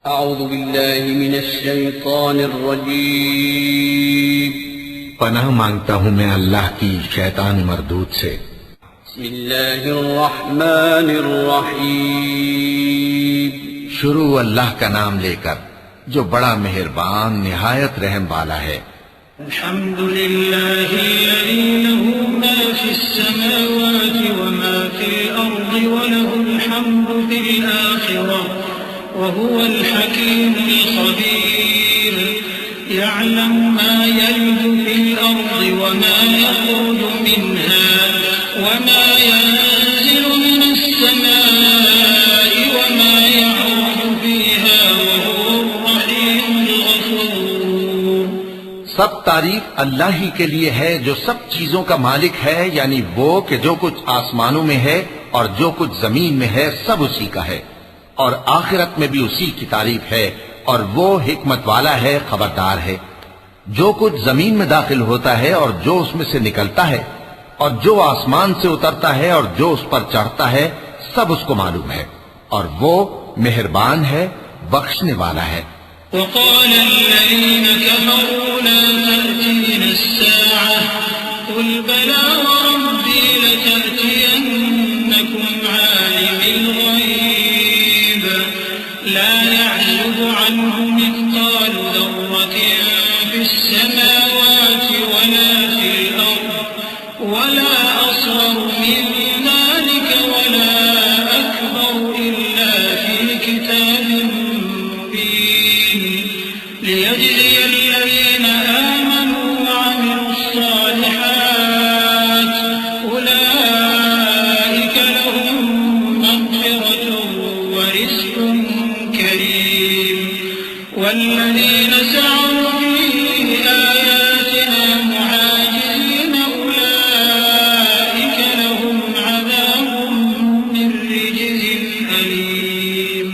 अऊज़ु बिल्लाहि मिनश शैतानिर रजीम। पनाह मांगता हूँ मैं अल्लाह की शैतान मरदूद से। बिस्मिल्लाहिर रहमानिर रहीम। शुरू अल्लाह का नाम लेकर जो बड़ा मेहरबान निहायत रहम वाला है। अल्हम्दुलिल्लाहिल्लज़ी लहू मा फिस समावाति व मा फिल अर्दि व लहुल हम्दु फिल आखिरह व हुवल हकीमुल खबीर। यअलमु मा यल्जु फिल अर्दि व मा यखरुजु मिन्हा व मा यंज़िलु मिनस समाइ व मा यअरूजु फीहा व हुवर रहीमुल गफूर। सब तारीफ अल्लाह ही के लिए है जो सब चीजों का मालिक है, यानी वो कि जो कुछ आसमानों में है और जो कुछ जमीन में है सब उसी का है, और आखिरत में भी उसी की तारीफ है, और वो हिकमत वाला है, खबरदार है। जो कुछ जमीन में दाखिल होता है और जो उसमें से निकलता है, और जो आसमान से उतरता है और जो उस पर चढ़ता है, सब उसको मालूम है, और वो मेहरबान है, बख्शने वाला है। وقال الذين كفروا لا تأتينا الساعة قل بلى وربي لتأتينكم عالم الغيب لا يعزب عنه مثقال ذرة في السماوات ولا في الأرض ولا أصغر من ذلك ولا أكبر إلا في كتاب ليجزي الذين آمنوا وعملوا الصالحات أولئك لهم مغفرة ورزق كريم والذين سعوا في آياتنا معاجزين أولئك لهم عذاب من رجز أليم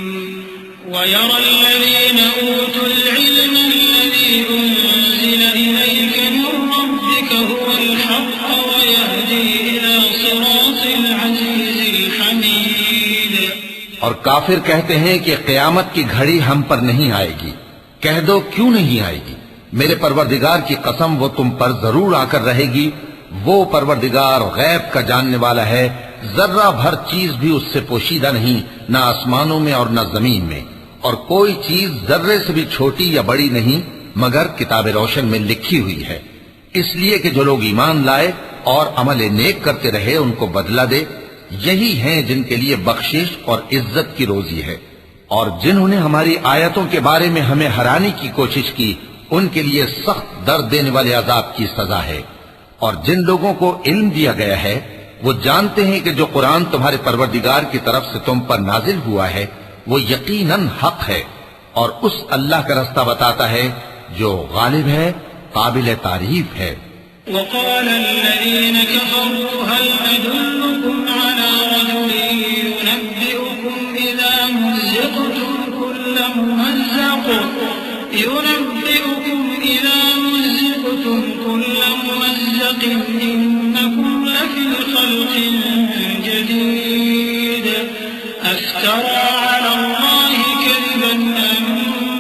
ويرى الذين أوتوا العلم الذي أنزل إليك من ربك هو الحق ويهدي إلى صراط العزيز الحميد। और काफिर कहते हैं कि क़यामत की घड़ी हम पर नहीं आएगी। कह दो क्यों नहीं आएगी, मेरे परवरदिगार की कसम वो तुम पर जरूर आकर रहेगी। वो परवरदिगार गैब का जानने वाला है, जर्रा भर चीज भी उससे पोशीदा नहीं, न आसमानों में और न जमीन में, और कोई चीज जर्रे से भी छोटी या बड़ी नहीं मगर किताब रोशन में लिखी हुई है। इसलिए कि जो लोग ईमान लाए और अमल नेक करते रहे उनको बदला दे, यही हैं जिनके लिए बख्शिश और इज्जत की रोजी है। और जिन्होंने हमारी आयतों के बारे में हमें हराने की कोशिश की, उनके लिए सख्त दर्द देने वाले अजाब की सजा है। और जिन लोगों को इल्म दिया गया है वो जानते हैं कि जो कुरान तुम्हारे परवरदिगार की तरफ से तुम पर नाजिल हुआ है वो यकीनन हक है, और उस अल्लाह का रास्ता बताता है जो गालिब है, काबिल तारीफ है। وقال الذين كفروا هل أدلكم على رجل ينبئكم إذا مزقتم كل ممزق إنكم لفي خلق جديد أفترى على الله كذبا أم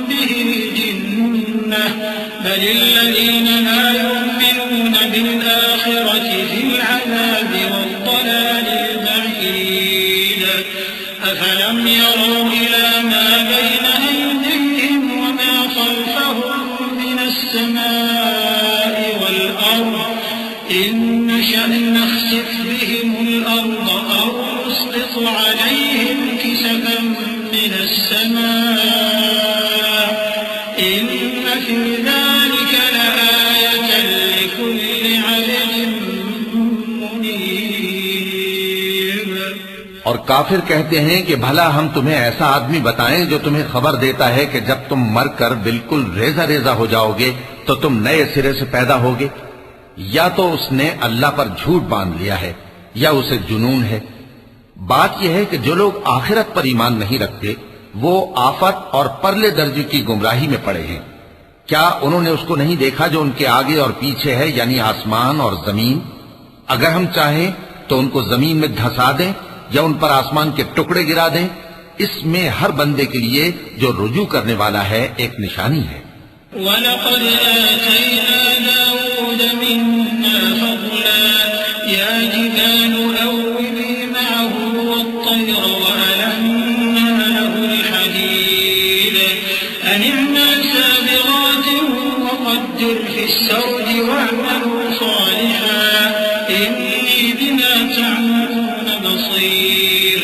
به جنة بل الذين لا يؤمنون بالآخرة في العذاب والضلال البعيد أفلم يروا إلى ما بين أيديهم وما خلفهم من السماء والأرض إن نشأ نخسف بهم الأرض أو نسقط عليهم كسفا من السماء إن في ذلك لآية لكل عبد منيب। और काफिर कहते हैं कि भला हम तुम्हें ऐसा आदमी बताएं जो तुम्हें खबर देता है कि जब तुम मरकर बिल्कुल रेजा रेजा हो जाओगे तो तुम नए सिरे से पैदा होगे। या तो उसने अल्लाह पर झूठ बांध लिया है या उसे जुनून है। बात यह है कि जो लोग आखिरत पर ईमान नहीं रखते वो आफत और परले दर्जे की गुमराही में पड़े हैं। क्या उन्होंने उसको नहीं देखा जो उनके आगे और पीछे है, यानी आसमान और जमीन? अगर हम चाहें तो उनको जमीन में धंसा दें या उन पर आसमान के टुकड़े गिरा दें, इसमें हर बंदे के लिए जो रुजू करने वाला है एक निशानी है। वलक़द आतैना दाऊद मिन्ना फ़ज़ला या जिबालु अव्विबी मअहु वत्तय्र वअलन्ना लहुल हदीद अन इ'मल साबिग़ातिन वक़द्दिर फ़िस्सर्द वअ'मलू सालिहान इन्नी बिमा तअमलून बसीर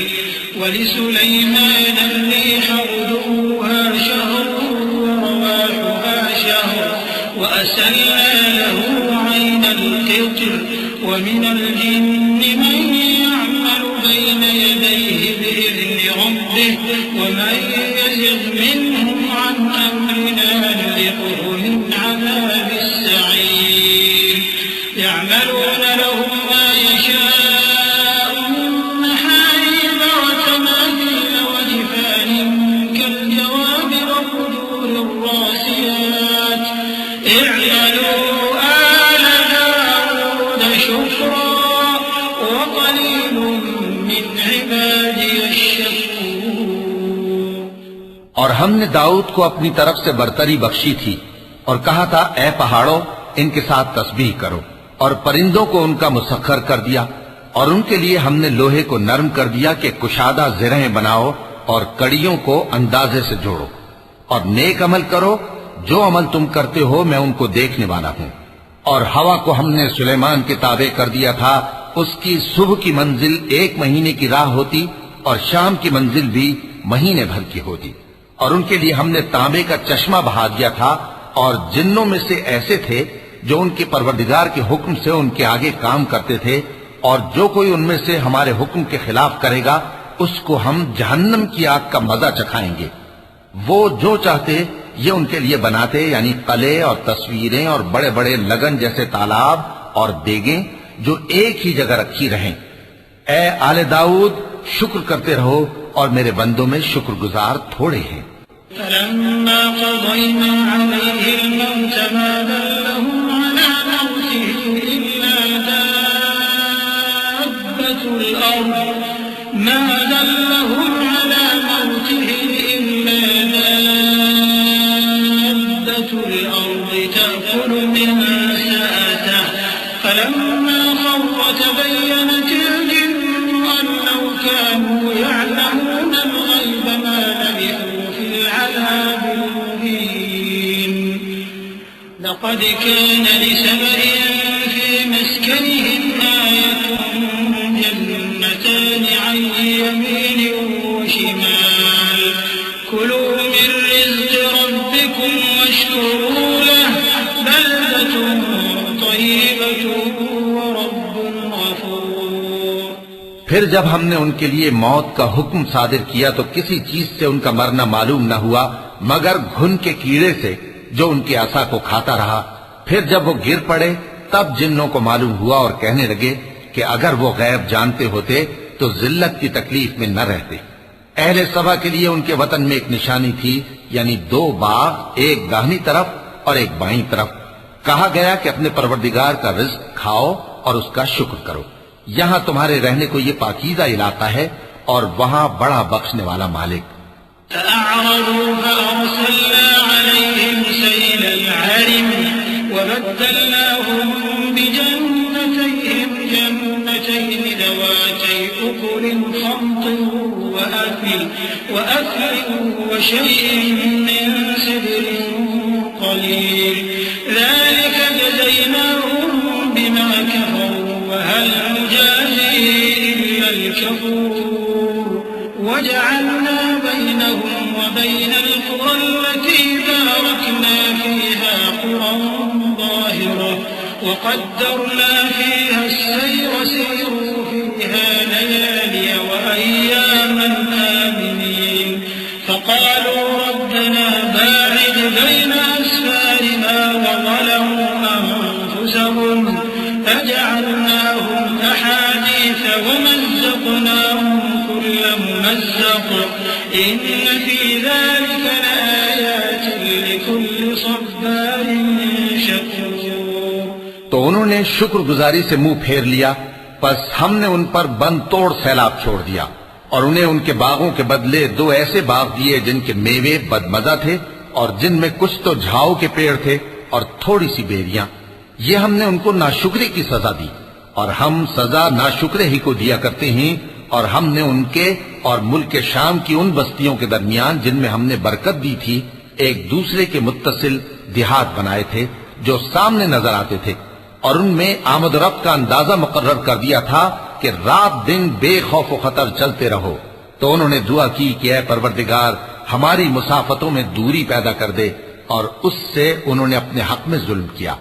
वलिसुलैमान الريح غدوها شهر ورواحها شهر وأسلنا له عين القطر ومن الجن من يعمل بين يديه بإذن ربه ومن يزغ منهم عن أمرنا نذقه من عذاب السعير يعملون له ما يشاء من محاريب وتماثيل وجفان كالجواب وقدور الراسيات اعملوا آل داود شكرا وقليل من عبادي الشكور। और हमने दाऊद को अपनी तरफ से बरतरी बख्शी थी और कहा था, ए पहाड़ों, इनके साथ तस्बीह करो। और परिंदों को उनका मुसख्खर कर दिया और उनके लिए हमने लोहे को नरम कर दिया कि कुशादा ज़िरहें बनाओ और कड़ियों को अंदाजे से जोड़ो। और नेक अमल करो, जो अमल तुम करते हो मैं उनको देखने वाला हूं। और हवा को हमने सुलेमान के ताबे कर दिया था। उसकी सुबह की मंजिल 1 महीने की राह होती और शाम की मंजिल भी महीने भर की होती। और उनके लिए हमने तांबे का चश्मा बहा दिया था। और जिन्नों में से ऐसे थे जो उनके परवरदिगार के हुक्म से उनके आगे काम करते थे, और जो कोई उनमें से हमारे हुक्म के खिलाफ करेगा उसको हम जहन्नम की आग का मजा चखाएंगे। वो जो चाहते ये उनके लिए बनाते, यानी कले और तस्वीरें और बड़े बड़े लगन जैसे तालाब और देगें जो एक ही जगह रखी रहें। ए आले दाऊद, शुक्र करते रहो और मेरे बंदों में शुक्रगुजार थोड़े हैं। فلما قضينا عليه الموت ما دلهم على موته إلا دابة الأرض ما دلهم على موته إلا دابة الأرض تأكل من سأته فلما خر تبينت الجن أن لو كانوا يعلمون الغيب ما لبثوا في العذاب المهين لقد كان لسبإ في مسكنهم آية جنتان عن يمين وشمال كلوا من رزق ربكم واشكروا له بلدة طيبة ورب غفور। फिर जब हमने उनके लिए मौत का हुक्म सादिर किया तो किसी चीज से उनका मरना मालूम न हुआ मगर घुन के कीड़े से जो उनके आसा को खाता रहा। फिर जब वो गिर पड़े तब जिन्नों को मालूम हुआ और कहने लगे कि अगर वो गैब जानते होते तो जिल्लत की तकलीफ में न रहते। अहले सभा के लिए उनके वतन में एक निशानी थी, यानी 2 बाग, एक दाहिनी तरफ और एक बाईं तरफ। कहा गया कि अपने परवरदिगार का रिज्क खाओ और उसका शुक्र करो। यहाँ तुम्हारे रहने को ये पाकीज़ा इलाका है और वहाँ बड़ा बख्शने वाला मालिक। فأعرضوا فأرسلنا عليهم سيل العرم وبدلناهم بجنتين ذواتي أكل خمط وأثل وشيء من سدر قليل ذلك جزيناهم بما كفروا وهل نجازي إلا الكفور وجعلنا بينهم وبين القرى التي باركنا فيها قرى ظاهرة وقدرنا فيها السير سيروا فيها ليالي وأياما آمنين فقالوا ربنا باعد بين أسفارنا وظلموا أنفسهم فجعلناهم أحاديث ومزقناهم كل ممزق إن في ذلك لآيات لكل صبار شكور। तो उन्होंने शुक्रगुजारी से मुंह फेर लिया, बस हमने उन पर बंद तोड़ सैलाब छोड़ दिया। और उन्हें उनके बागों के बदले 2 ऐसे बाग दिए जिनके मेवे बदमजा थे और जिनमें कुछ तो झाओ के पेड़ थे और थोड़ी सी बेरियां। ये हमने उनको नाशुक्री की सजा दी, और हम सजा नाशुक्रे ही को दिया करते हैं। और हमने उनके और मुल्क शाम की उन बस्तियों के दरमियान जिनमें हमने बरकत दी थी एक दूसरे के मुत्तसिल देहात बनाए थे जो सामने नजर आते थे, और उनमें आमद रफ्त का अंदाजा मुकर्रर कर दिया था कि रात दिन बेखौफ खतर चलते रहो। तो उन्होंने दुआ की कि ऐ परवरदिगार हमारी मुसाफतों में दूरी पैदा कर दे, और उससे उन्होंने अपने हक में जुल्म किया।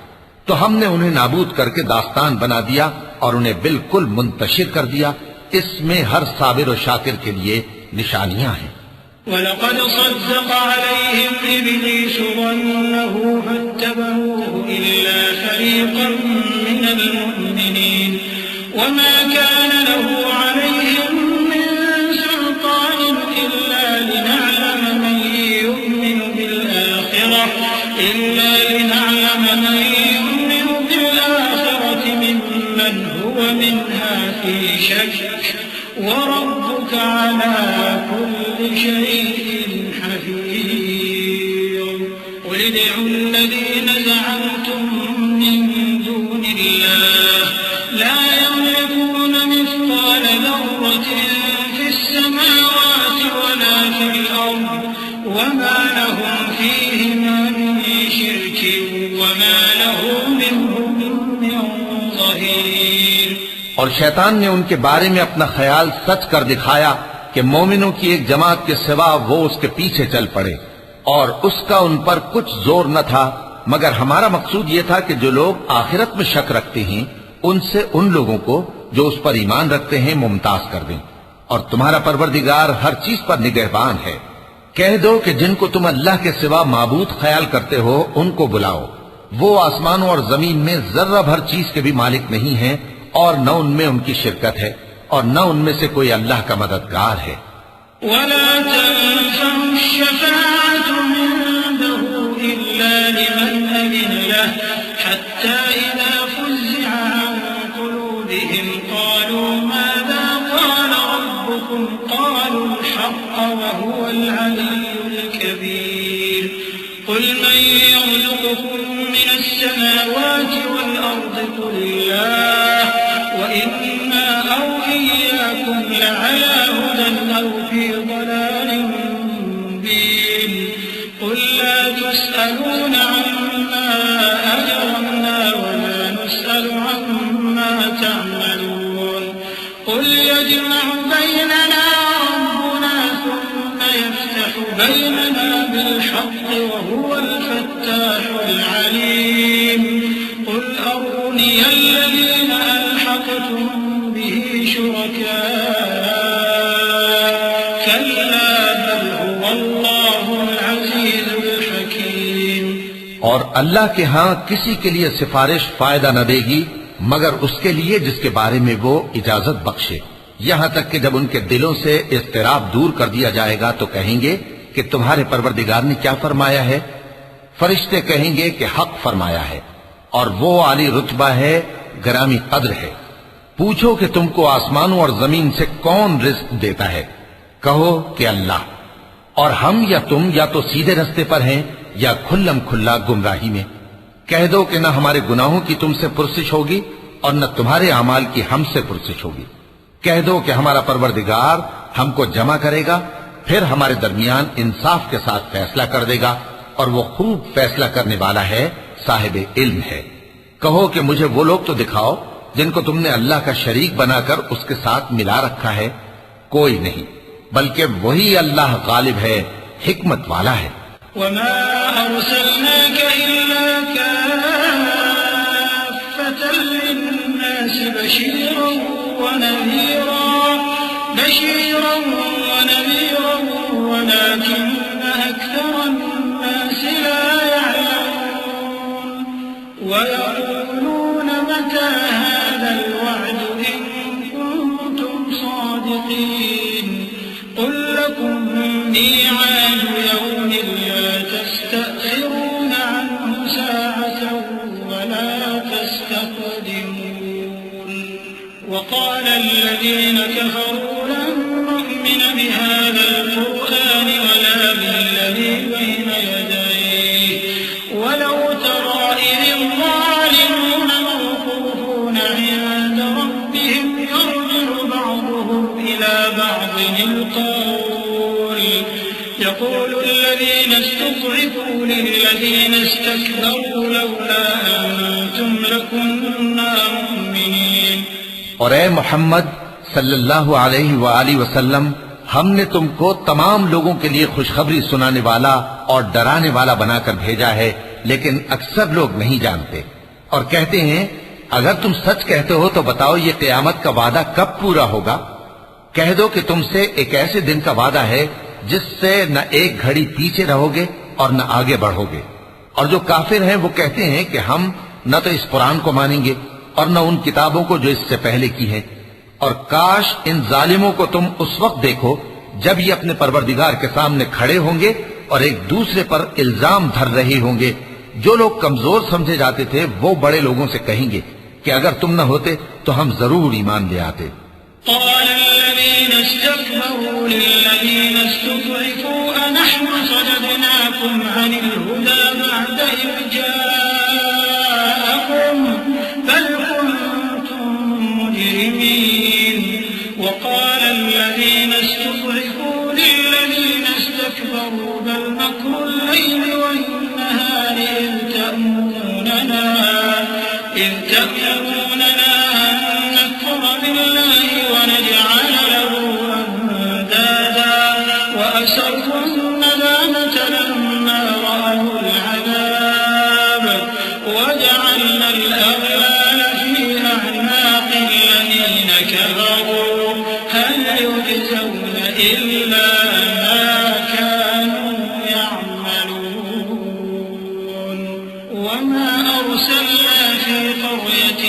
तो हमने उन्हें नाबूद करके दास्तान बना दिया और उन्हें बिल्कुल मुंतशिर कर दिया। इसमें हर साबिर और शाकिर के लिए निशानियां हैं। वलक़द सद्दक़ अलैहिम इब्लीस ज़न्नहु फत्तबऊहु इल्ला फ़रीक़न मिनल मुअ्मिनीन वमा कान लहु अलैहिम मिन सुल्तान इल्ला लिनअलम मन युमिनु बिल आखिरति मिम्मन हुव मिन्हा फी शक वरब्बुक अला कुल्लि शैइन हफ़ीज़ क़ुल उदउ अल्लज़ीना ज़अमतुम मिन दूनिल्लाह ला यमलिकून मिस्क़ाल ज़र्रतिन फ़िस्समावाति वला फ़िल अर्ज़ वमा लहुम फ़ीहिमा मिन शिर्किन वमा लहु मिनहुम मिन ज़हीर। और शैतान ने उनके बारे में अपना ख्याल सच कर दिखाया कि मोमिनों की एक जमात के सिवा वो उसके पीछे चल पड़े, और उसका उन पर कुछ जोर न था, मगर हमारा मकसूद ये था कि जो लोग आखिरत में शक रखते हैं उनसे उन लोगों को जो उस पर ईमान रखते हैं मुमताज कर दें। और तुम्हारा परवरदिगार हर चीज पर निगहबान है। कह दो कि जिनको तुम अल्लाह के सिवा माबूद ख्याल करते हो उनको बुलाओ। वो आसमानों और जमीन में जर्रा भर चीज के भी मालिक नहीं है, और न उनमें उनकी शिरकत है, और न उनमें से कोई अल्लाह का मददगार है। वला तंफउ शफ़ाअतु इंदहु इल्ला लिमन अज़िन लहु हत्ता इज़ा फ़ुज़िअ अन क़ुलूबिहिम क़ालू माज़ा क़ाल रब्बुकुम क़ालूल हक़्क़ व हुवल अलिय्युल कबीर क़ुल मन यर्ज़ुक़ुकुम मिनस समावाति वल अर्ज़ि क़ुलिल्लाह वइन्ना औ इय्याकुम लअला हुदन औ फी ضلال मुबीन क़ुल ला तुस्अलून अम्मा अजरमना वला नुस्अलु अम्मा तअमलून क़ुल यजमअु बैनना रब्बुना थुम्मा यफ्तहु बैनना बिलहक़्क़ि वहुवल फत्ताहुल अलीम क़ुल अरूनी अल्लज़ीना अल्हक़्तुम बिही शुरका कल्ला बल हुवल्लाहुल अज़ीज़ुल हकीम। और अल्लाह के हां किसी के लिए सिफारिश फायदा न देगी मगर उसके लिए जिसके बारे में वो इजाजत बख्शे, यहां तक कि जब उनके दिलों से इज़्तिराब दूर कर दिया जाएगा तो कहेंगे कि तुम्हारे परवरदिगार ने क्या फरमाया है। फरिश्ते कहेंगे कि हक फरमाया है, और वो आली रुतबा है, गरामी कद्र है। पूछो कि तुमको आसमानों और जमीन से कौन रिज़्क़ देता है, कहो कि अल्लाह, और हम या तुम या तो सीधे रास्ते पर हैं या खुल्लम खुल्ला गुमराही में। कह दो कि न हमारे गुनाहों की तुमसे पुरसिश होगी और न तुम्हारे अमाल की हमसे पुरसिश होगी। कह दो कि हमारा परवरदिगार हमको जमा करेगा, फिर हमारे दरमियान इंसाफ के साथ फैसला कर देगा, और वो खूब फैसला करने वाला है, साहिब इल्म है। कहो कि मुझे वो लोग तो दिखाओ जिनको तुमने अल्लाह का शरीक बनाकर उसके साथ मिला रखा है। कोई नहीं, बल्कि वही अल्लाह गालिब है, हिकमत वाला है। वमा अरसलनाक इल्ला काफ़्फ़तन लिन्नास बशीरन व नज़ीरा वलाकिन्न अक्सरन नास ला यअलमून वयक़ूलून मता हाज़ल वअदु इन कुंतुम सादिक़ीन क़ुल लकुम मिइआदु यौमिन ला तस्तअख़िरून अन्हु साअतन वला तस्तक़दिमून वक़ाल الذين كفروا لن الذين استضعفوا للذين استكبروا لولا أنتم لكنا مؤمنين। और ए मोहम्मद सल्लल्लाहु अलैहि वाली वसल्लम, हमने तुमको तमाम लोगों के लिए खुशखबरी सुनाने वाला और डराने वाला बनाकर भेजा है, लेकिन अक्सर लोग नहीं जानते और कहते हैं अगर तुम सच कहते हो तो बताओ ये क़यामत का वादा कब पूरा होगा। कह दो कि तुमसे एक ऐसे दिन का वादा है जिससे न एक घड़ी पीछे रहोगे और न आगे बढ़ोगे। और जो काफिर हैं वो कहते हैं कि हम न तो इस कुरान को मानेंगे और न उन किताबों को जो इससे पहले की है। और काश इन जालिमों को तुम उस वक्त देखो जब ये अपने परवरदिगार के सामने खड़े होंगे और एक दूसरे पर इल्जाम धर रहे होंगे। जो लोग कमजोर समझे जाते थे वो बड़े लोगों से कहेंगे कि अगर तुम न होते तो हम जरूर ईमान ले आते। إذ تأمروننا أن نكفر بالله ونجعل له أندادا وأسروا الندامة لما رأوا العذاب وجعلنا الأغلال في أعناق الذين كفروا هل يجزون إلا ما كانوا يعملون وما أرسلنا في قرية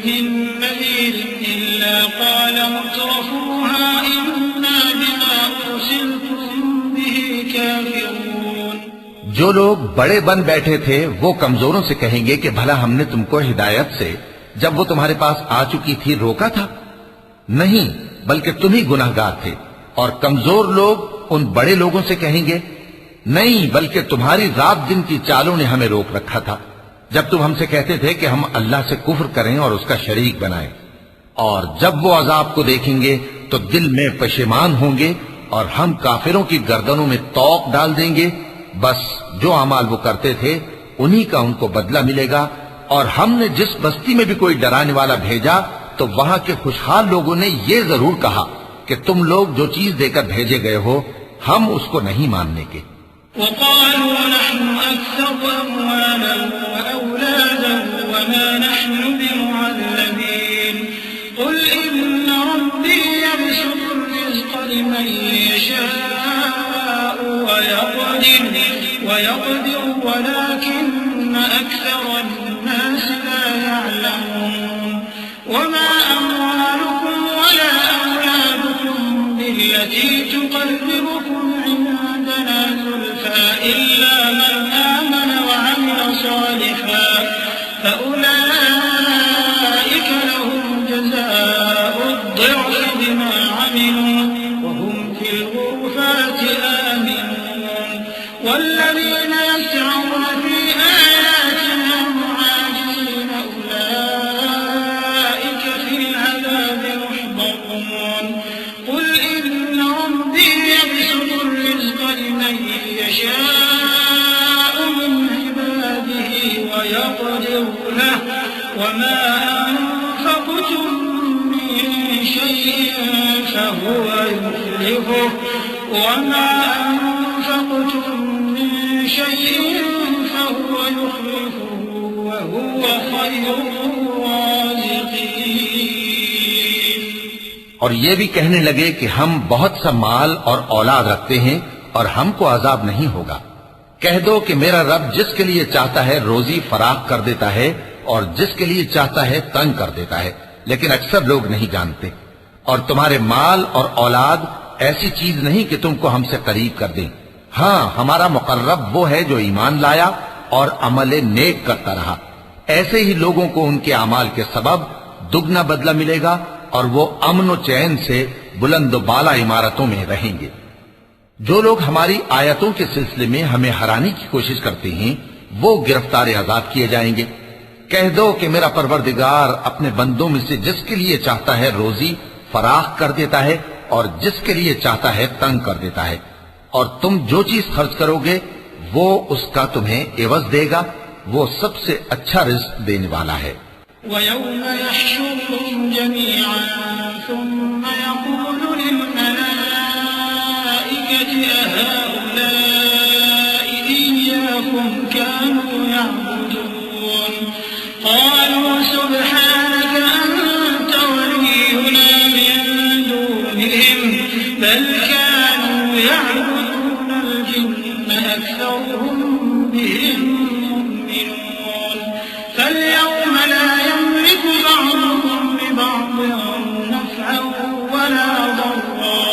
من نذير إلا قال مترفوها إنا بما أرسلتم به كافرون। जो लोग बड़े बन बैठे थे वो कमजोरों से कहेंगे कि भला हमने तुमको हिदायत से जब वो तुम्हारे पास आ चुकी थी रोका था? नहीं, बल्कि तुम ही गुनाहगार थे। और कमजोर लोग उन बड़े लोगों से कहेंगे नहीं, बल्कि तुम्हारी रात दिन की चालों ने हमें रोक रखा था जब तुम हमसे कहते थे कि हम अल्लाह से कुफ्र करें और उसका शरीक बनाएं। और जब वो अजाब को देखेंगे तो दिल में पशेमान होंगे और हम काफिरों की गर्दनों में तौक डाल देंगे। बस जो अमाल वो करते थे उन्हीं का उनको बदला मिलेगा। और हमने जिस बस्ती में भी कोई डराने वाला भेजा तो वहां के खुशहाल लोगों ने ये जरूर कहा कि तुम लोग जो चीज देकर भेजे गए हो हम उसको नहीं मानने के। وقالوا نحن أكثر أموالا وأولادا وما نحن بمعذبين قل إن ربي يبسط الرزق لمن يشاء ويقدر ولكن أكثر الناس لا يعلمون وما أموالكم ولا أولادكم بالتي تقربكم عندنا زلفى إلا من آمن وعمل صالحا فأولئك لهم جزاء الضعف بما عملوا وهم في الغرفات آمنون والذين يسعون في آياتنا معاجزين أولئك في العذاب محضرون قل إن ربي يبسط الرزق لمن يشاء من عباده ويقدر له وما أنفقتم من شيء فهو يخلفه وما أنفقتم من شيء فهو يخلفه وهو خير الرازقين। और ये भी कहने लगे कि हम बहुत सा माल और औलाद रखते हैं और हमको अजाब नहीं होगा। कह दो कि मेरा रब जिसके लिए चाहता है रोजी फराख कर देता है और जिसके लिए चाहता है तंग कर देता है, लेकिन अक्सर लोग नहीं जानते। और तुम्हारे माल और औलाद ऐसी चीज नहीं कि तुमको हमसे करीब कर दें। हाँ, हमारा मुकर्रब वो है जो ईमान लाया और अमल नेक करता रहा। ऐसे ही लोगों को उनके अमाल के सबब दुगना बदला मिलेगा और वो अमन व चैन से बुलंद बाला इमारतों में रहेंगे। जो लोग हमारी आयतों के सिलसिले में हमें हराने की कोशिश करते हैं वो गिरफ्तार आजाद किए जाएंगे। कह दो कि मेरा परवरदिगार अपने बंदों में से जिसके लिए चाहता है रोजी फराख कर देता है और जिसके लिए चाहता है तंग कर देता है। और तुम जो चीज खर्च करोगे वो उसका तुम्हें एवज देगा, वो सबसे अच्छा रिज़्क देने वाला है। وَيَوْمَ يَحْشُرُهُمْ جَمِيعًا ثُمَّ يَقُولُ لِلْمَلَائِكَةِ أَهَؤُلَاءِ إِيَّاكُمْ كَانُوا يَعْبُدُونَ قَالُوا سُبْحَانَكَ أَنْتَ وَلِيُّنَا مِنْ دُونِهِمْ بَلْ كَانُوا يَعْبُدُونَ الْجِنَّ أَكْثَرُهُم بِهِم مُؤْمِنُونَ فَالْيَوْمَ لَا يَمْلِكُ بَعْضُهُمْ لِبَعْضٍ نَفْعًا وَلَا ضَرًّا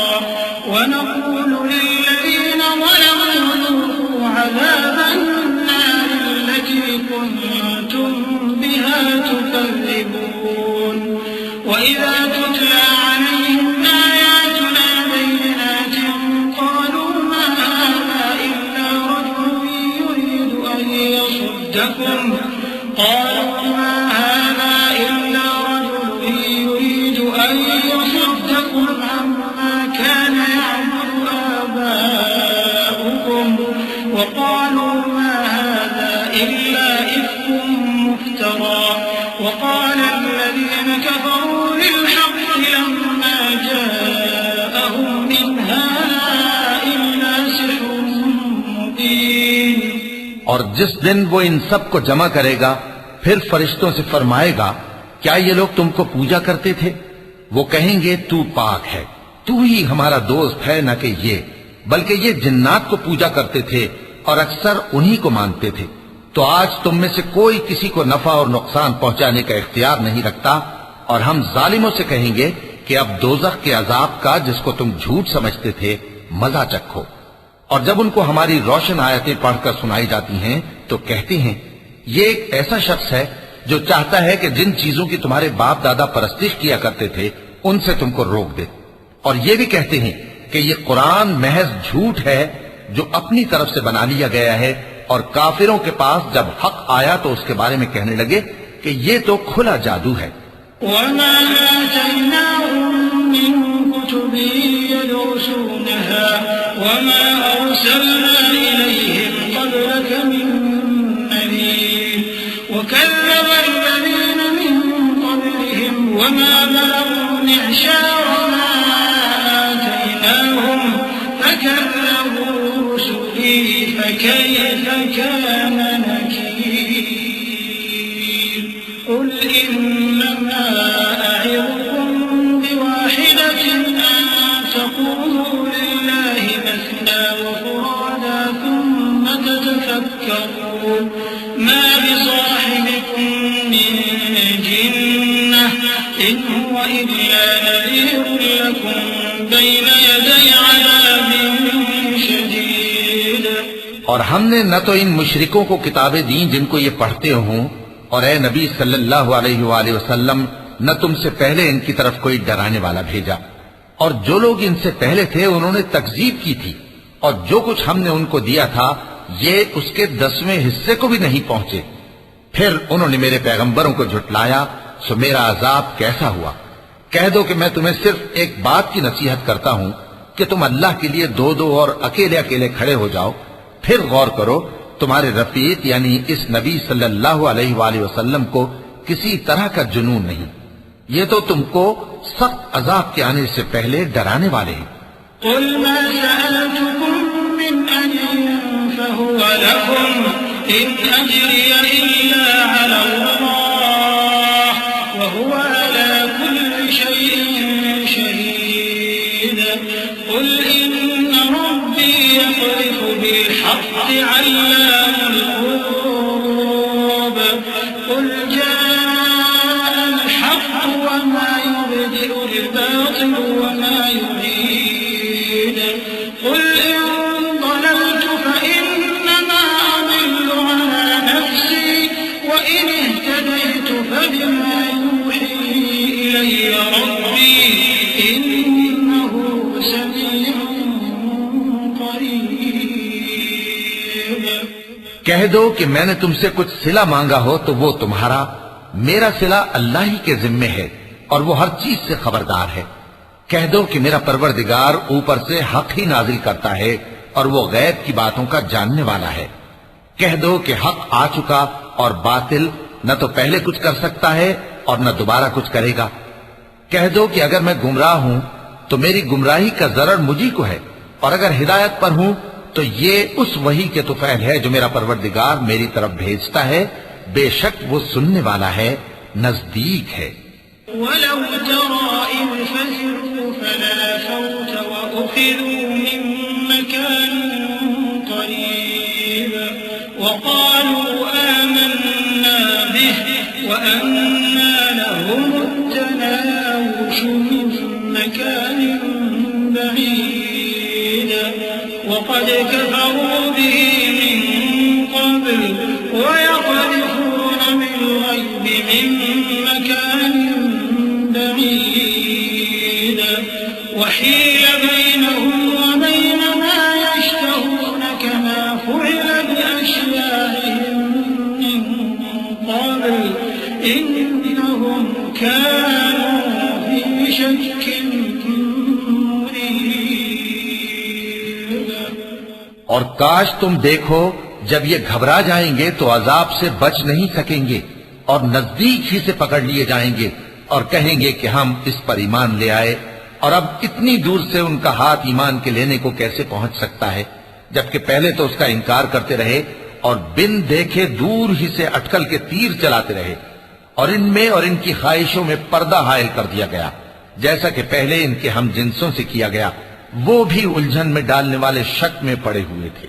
وَنَقُولُ لِلَّذِينَ ظَلَمُوا ذُوقُوا عَذَابَ النَّارِ الَّتِي كُنتُم بِهَا تُكَذِّبُونَ وَإِذَا تُتْلَىٰ عَلَيْهِمْ آيَاتُنَا بَيِّنَاتٍ قَالُوا مَا هَٰذَا إِلَّا رَجُلٌ يُرِيدُ أَن يَصُدَّكُمْ عَمَّا كَانَ يَعْبُدُ آبَاؤُكُمْ وَقَالُوا مَا هَٰذَا إِلَّا إِفْكٌ مُّفْتَرًى وَقَالَ الَّذِينَ كَفَرُوا لِلْحَقِّ لَمَّا جَاءَهُمْ إِنْ هَٰذَا إِلَّا سِحْرٌ مُّبِينٌ। और जिस दिन वो इन सब को जमा करेगा फिर फरिश्तों से फरमाएगा, क्या ये लोग तुमको पूजा करते थे? वो कहेंगे, तू पाक है, तू ही हमारा दोस्त है, न कि ये, बल्कि ये जिन्नात को पूजा करते थे और अक्सर उन्हीं को मानते थे। तो आज तुम में से कोई किसी को नफा और नुकसान पहुंचाने का इख्तियार नहीं रखता, और हम जालिमों से कहेंगे कि अब दोज़ख के अजाब का, जिसको तुम झूठ समझते थे, मजा चखो। और जब उनको हमारी रोशन आयतें पढ़कर सुनाई जाती हैं तो कहते हैं, ये एक ऐसा शख्स है जो चाहता है कि जिन चीजों की तुम्हारे बाप दादा परस्तिश किया करते थे उनसे तुमको रोक दे। और ये भी कहते हैं कि ये कुरान महज झूठ है जो अपनी तरफ से बना लिया गया है। और काफिरों के पास जब हक आया तो उसके बारे में कहने लगे कि ये तो खुला जादू है। وَمَا آتَيْنَاهُم مِّن كُتُبٍ يَدْرُسُونَهَا وَمَا أَرْسَلْنَا إِلَيْهِمْ قَبْلَكَ مِن نَّذِيرٍ وَكَذَّبَ الَّذِينَ مِن قَبْلِهِمْ وَمَا بَلَغُوا مِعْشَارَ مَا آتَيْنَاهُمْ فَكَذَّبُوا رُسُلِي فَكَيْفَ كَانَ نَكِيرِ قُلْ إِنَّمَا أَعِظُكُم بِوَاحِدَةٍ أَن تَقُومُوا لِلَّهِ مَثْنَىٰ وَفُرَادَىٰ ثُمَّ تَتَفَكَّرُوا مَا بِصَاحِبِكُم مِّن جِنَّةٍ إِنْ هُوَ إِلَّا نَذِيرٌ لَّكُم بَيْنَ يَدَيْ عَذَابٍ شَدِيدٍ। और हमने न तो इन मुशरिकों को किताबें दी जिनको ये पढ़ते हों, और ए नबी सल्लल्लाहु अलैहि वसल्लम न तुमसे पहले इनकी तरफ कोई डराने वाला भेजा, और जो लोग इनसे पहले थे उन्होंने तकजीब की थी, और जो कुछ हमने उनको दिया था ये उसके 10वें हिस्से को भी नहीं पहुंचे। फिर उन्होंने मेरे पैगंबरों को झुटलाया, सो मेरा अजाब कैसा हुआ। कह दो कि मैं तुम्हें सिर्फ एक बात की नसीहत करता हूं कि तुम अल्लाह के लिए दो दो और अकेले अकेले खड़े हो जाओ, फिर गौर करो तुम्हारे रफीक यानी इस नबी सल्लल्लाहु अलैहि वसल्लम को किसी तरह का जुनून नहीं, ये तो तुमको सख्त अजाब के आने से पहले डराने वाले हैं। قُلْ مَا سَأَلْتُكُم مِّنْ أَجْرٍ فَهُوَ لَكُمْ إِنْ أَجْرِيَ إِلَّا عَلَى اللَّهِ وَهُوَ عَلَىٰ كُلِّ شَيْءٍ شَهِيدٌ قُلْ إِنَّ رَبِّي يَقْذِفُ بِالْحَقِّ عَلَّامُ الْغُيُوبِ قُلْ جَاءَ الْحَقُّ وَمَا يُبْدِئُ الْبَاطِلُ وَمَا يُعِيدُ قُلْ إِن ضَلَلْتُ فَإِنَّمَا أَضِلُّ عَلَىٰ نَفْسِي وَإِنِ اهْتَدَيْتُ فَبِمَا يُوحِي إِلَيَّ رَبِّي إِنَّهُ سَمِيعٌ قَرِيبٌ। कह दो कि मैंने तुमसे कुछ सिला मांगा हो तो वो तुम्हारा, मेरा सिला अल्लाह ही के जिम्मे है और वो हर चीज से खबरदार है। कह दो कि मेरा परवरदिगार ऊपर से हक ही नाजिल करता है और वो गैब की बातों का जानने वाला है। कह दो कि हक आ चुका और बातिल न तो पहले कुछ कर सकता है और न दोबारा कुछ करेगा। कह दो कि अगर मैं गुमराह हूं तो मेरी गुमराही का जरर मुझी को है, और अगर हिदायत पर हूं तो ये उस वही के तुफैल है जो मेरा परवरदिगार मेरी तरफ भेजता है। बेशक वो सुनने वाला है, नजदीक है। वलौ तरा इज़ फज़िऊ फला फौत वउखिज़ू मिन मकानिन क़रीब वक़ालू आमन्ना बिहि वअन्ना लहुमुत तनावुशु मिन मकानिन बईद वक़द कफ़रू बिहि मिन क़ब्ल वयक़ذفون بالغيب من مكان بعيد وحيل بينهم وبين ما يشتهون كما فعل بأشياعهم من قبل إنهم كانوا في شك مريب। और काश तुम देखो जब ये घबरा जाएंगे तो अजाब से बच नहीं सकेंगे और नजदीक ही से पकड़ लिए जाएंगे और कहेंगे कि हम इस पर ईमान ले आए, और अब इतनी दूर से उनका हाथ ईमान के लेने को कैसे पहुंच सकता है, जबकि पहले तो उसका इनकार करते रहे और बिन देखे दूर ही से अटकल के तीर चलाते रहे, और इनमें और इनकी ख्वाहिशों में पर्दा हायल कर दिया गया, जैसा कि पहले इनके हम जिनसों से किया गया। वो भी उलझन में डालने वाले शक में पड़े हुए थे।